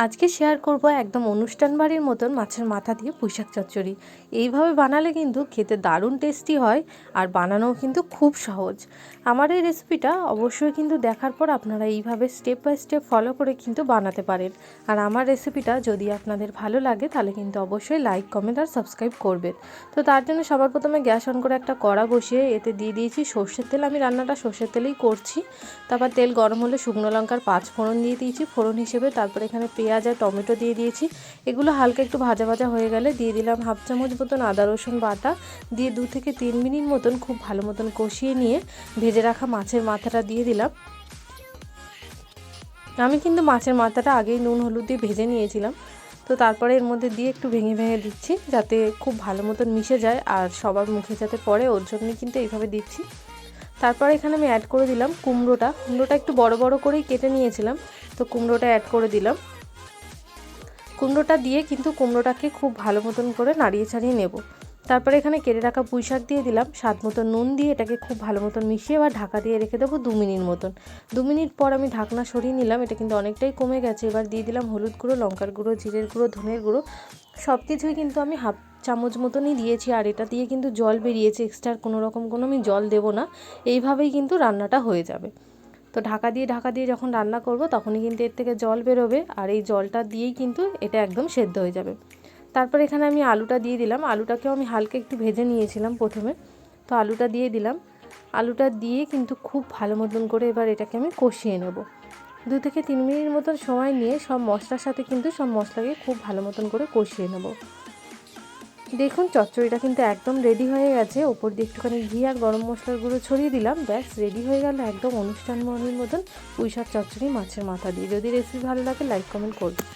আজকে শেয়ার করব একদম অনুষ্ঠান বাড়ির মতন মাছের মাথা দিয়ে পুঁইশাক চচ্চড়ি। এইভাবে বানালে কিন্তু খেতে দারুণ টেস্টি হয় আর বানানোও কিন্তু খুব সহজ। আমার এই রেসিপিটা অবশ্যই কিন্তু দেখার পর আপনারা এইভাবে স্টেপ বাই স্টেপ ফলো করে কিন্তু বানাতে পারেন। আর আমার রেসিপিটা যদি আপনাদের ভালো লাগে তাহলে কিন্তু অবশ্যই লাইক, কমেন্ট আর সাবস্ক্রাইব করবেন। তো তার জন্য সবার প্রথমে গ্যাস অন করে একটা কড়া বসিয়ে এতে দিয়ে দিয়েছি সর্ষের তেল। আমি রান্নাটা সর্ষের তেলেই করছি। তারপর তেল গরম হলে শুকনো লঙ্কার 5 ফোড়ন দিয়ে দিয়েছি ফোড়ন হিসেবে। তারপর এখানে পেঁয়াজ আর টমেটো দিয়ে দিয়েছি। এগুলো হালকা একটু ভাজা ভাজা হয়ে গেলে দিয়ে দিলাম হাফ চামচ মতন আদা রসুন বাটা, দিয়ে 2 থেকে 3 মিনিট মতন খুব ভালো মতন কষিয়ে নিয়ে ভেজে রাখা মাছের মাথাটা দিয়ে দিলাম। আমি কিন্তু মাছের মাথাটা আগেই নুন হলুদ দিয়ে ভেজে নিয়েছিলাম। তো তারপরে এর মধ্যে দিয়ে একটু ভেঙে ভেঙে দিচ্ছি যাতে খুব ভালো মতন মিশে যায় আর সবার মুখে যাতে পড়ে, ওর জন্যই কিন্তু এইভাবে দিচ্ছি। তারপর এখানে আমি অ্যাড করে দিলাম কুমড়োটা একটু বড় বড় করেই কেটে নিয়েছিলাম। তো কুমড়োটা অ্যাড করে দিলাম। কুমড়োটা দিয়ে কিন্তু কুমড়োটাকে খুব ভালো মতন করে নাড়িয়ে ছাড়িয়ে নেব। তারপরে এখানে কেটে রাখা পুঁই শাক দিয়ে দিলাম, স্বাদ মতন নুন দিয়ে এটাকে খুব ভালো মতন মিশিয়ে এবার ঢাকা দিয়ে রেখে দেবো 2 মিনিট মতন। 2 মিনিট পর আমি ঢাকনা সরিয়ে নিলাম, এটা কিন্তু অনেকটাই কমে গেছে। এবার দিয়ে দিলাম হলুদ গুঁড়ো, লঙ্কার গুঁড়ো, জিরের গুঁড়ো, ধনের গুঁড়ো, সব কিছুই কিন্তু আমি হাফ চামচ মতনই দিয়েছি। আর এটা দিয়ে কিন্তু জল বেরিয়েছে, এক্সট্রা কোনো আমি জল দেবো না। এইভাবেই কিন্তু রান্নাটা হয়ে যাবে। তো ঢাকা দিয়ে যখন রান্না করব তখনই কিন্তু এর থেকে জল বেরোবে আর এই জলটা দিয়েই কিন্তু এটা একদম সেদ্ধ হয়ে যাবে। তারপর এখানে আমি আলুটা দিয়ে দিলাম। আলুটাকেও আমি হালকা একটু ভেজে নিয়েছিলাম প্রথমে। তো আলুটা দিয়ে দিলাম। আলুটা দিয়ে কিন্তু খুব ভালো মতন করে এবার এটাকে আমি কষিয়ে নেব। 2 থেকে 3 মিনিট মতন সময় নিয়ে সব মশলার সাথে কিন্তু সব মশলাকে খুব ভালো মতন করে কষিয়ে নেব। দেখুন চচ্চড়িটা কিন্তু একদম রেডি হয়ে গেছে। ওপর দিয়ে একটুখানি ঘি আর গরম মশলার গুঁড়ো ছড়িয়ে দিলাম, ব্যাস রেডি হয়ে গেল একদম অনুষ্ঠান বাড়ির মতন পুঁইশাক চচ্চড়ি মাছের মাথা দিয়ে। যদি রেসিপি ভালো লাগে লাইক কমেন্ট করবেন।